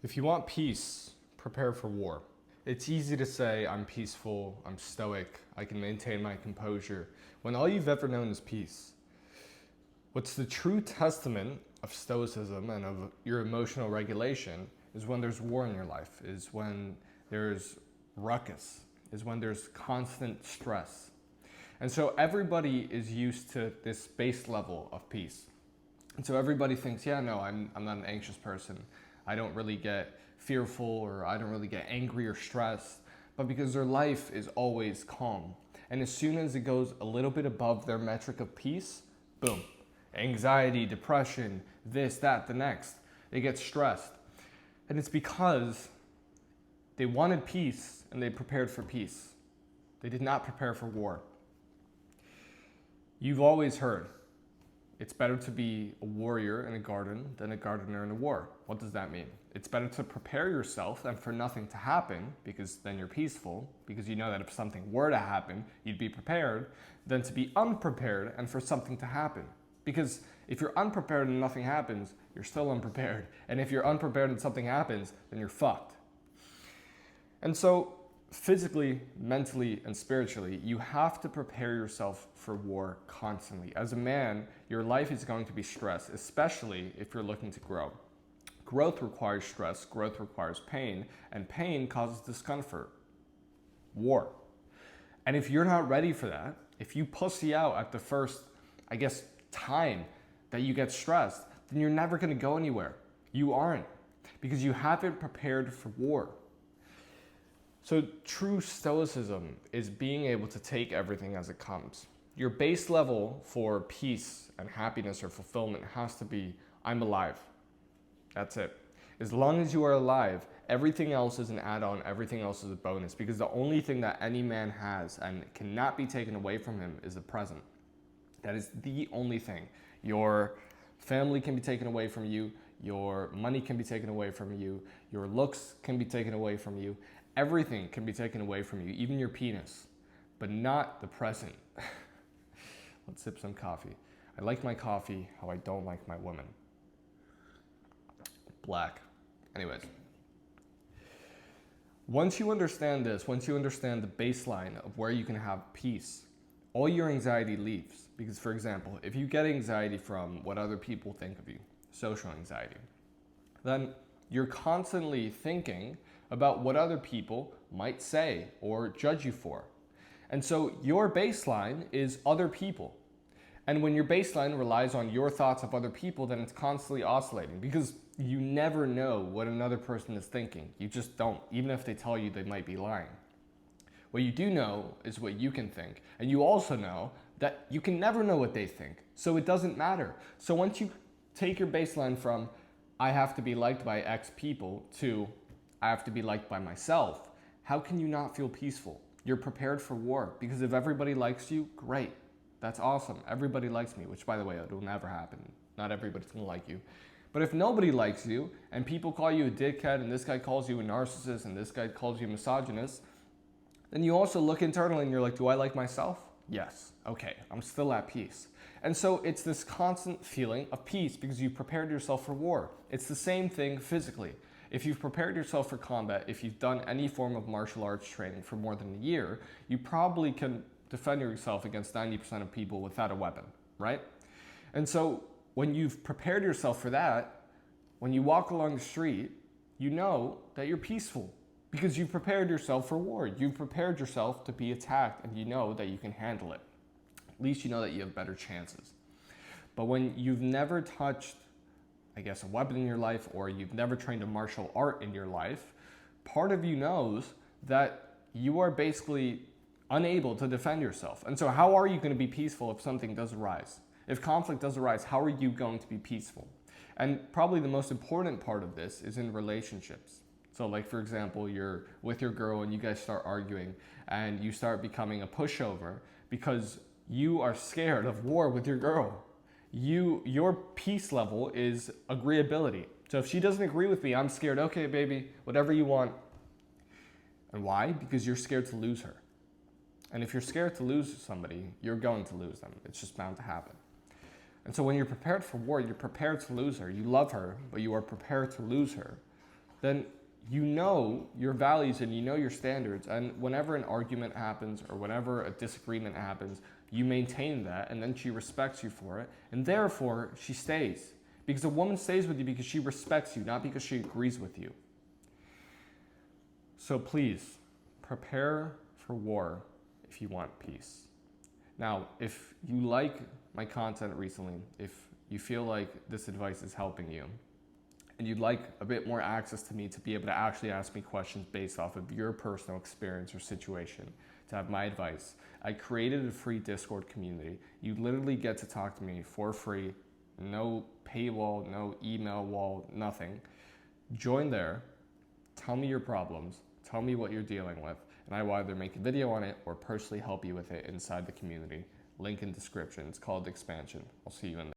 If you want peace, prepare for war. It's easy to say, I'm peaceful, I'm stoic, I can maintain my composure, when all you've ever known is peace. What's the true testament of stoicism and of your emotional regulation is when there's war in your life, is when there's ruckus, is when there's constant stress. And so everybody is used to this base level of peace. And so everybody thinks, yeah, no, I'm not an anxious person. I don't really get fearful, or I don't really get angry or stressed, but because their life is always calm. And as soon as it goes a little bit above their metric of peace, boom, anxiety, depression, this, that, the next. They get stressed. And it's because they wanted peace and they prepared for peace. They did not prepare for war. You've always heard, it's better to be a warrior in a garden than a gardener in a war. What does that mean? It's better to prepare yourself and for nothing to happen, because then you're peaceful, because you know that if something were to happen, you'd be prepared, than to be unprepared and for something to happen. Because if you're unprepared and nothing happens, you're still unprepared. And if you're unprepared and something happens, then you're fucked. And so, physically, mentally, and spiritually, you have to prepare yourself for war constantly. As a man, your life is going to be stressed, especially if you're looking to grow. Growth requires stress, growth requires pain, and pain causes discomfort. War. And if you're not ready for that, if you pussy out at the first, time that you get stressed, then you're never going to go anywhere. You aren't, because you haven't prepared for war. So true stoicism is being able to take everything as it comes. Your base level for peace and happiness or fulfillment has to be, I'm alive. That's it. As long as you are alive, everything else is an add-on, everything else is a bonus, because the only thing that any man has and cannot be taken away from him is the present. That is the only thing. Your family can be taken away from you, your money can be taken away from you, your looks can be taken away from you, everything can be taken away from you, even your penis, but not the present. Let's sip some coffee. I like my coffee how I don't like my women. Black. Anyways. Once you understand this, once you understand the baseline of where you can have peace, all your anxiety leaves. Because, for example, if you get anxiety from what other people think of you, social anxiety, then you're constantly thinking about what other people might say or judge you for. And so your baseline is other people. And when your baseline relies on your thoughts of other people, then it's constantly oscillating, because you never know what another person is thinking. You just don't, even if they tell you they might be lying. What you do know is what you can think. And you also know that you can never know what they think. So it doesn't matter. So once you take your baseline from, I have to be liked by X people, to, I have to be liked by myself, how can you not feel peaceful? You're prepared for war. Because if everybody likes you, great. That's awesome. Everybody likes me, which, by the way, it will never happen. Not everybody's gonna like you. But if nobody likes you, and people call you a dickhead, and this guy calls you a narcissist, and this guy calls you a misogynist, then you also look internally and you're like, do I like myself? Yes. Okay, I'm still at peace. And so it's this constant feeling of peace because you've prepared yourself for war. It's the same thing physically. If you've prepared yourself for combat, if you've done any form of martial arts training for more than a year, you probably can defend yourself against 90% of people without a weapon, right? And so when you've prepared yourself for that, when you walk along the street, you know that you're peaceful. Because you've prepared yourself for war. You've prepared yourself to be attacked, and you know that you can handle it. At least you know that you have better chances. But when you've never touched, a weapon in your life, or you've never trained a martial art in your life, part of you knows that you are basically unable to defend yourself. And so how are you going to be peaceful if something does arise? If conflict does arise, how are you going to be peaceful? And probably the most important part of this is in relationships. So like, for example, you're with your girl and you guys start arguing and you start becoming a pushover because you are scared of war with your girl. Your peace level is agreeability. So if she doesn't agree with me, I'm scared. Okay, baby, whatever you want. And why? Because you're scared to lose her. And if you're scared to lose somebody, you're going to lose them. It's just bound to happen. And so when you're prepared for war, you're prepared to lose her. You love her, but you are prepared to lose her. then you know your values and you know your standards. And whenever an argument happens or whenever a disagreement happens, you maintain that, and then she respects you for it, and therefore she stays. Because a woman stays with you because she respects you, not because she agrees with you. So please, prepare for war if you want peace. Now, if you like my content recently, if you feel like this advice is helping you, and you'd like a bit more access to me to be able to actually ask me questions based off of your personal experience or situation, to have my advice, I created a free Discord community. You literally get to talk to me for free, no paywall, no email wall, nothing. Join there, tell me your problems, tell me what you're dealing with, and I will either make a video on it or personally help you with it inside the community. Link in description. It's called Expansion. I'll see you in there.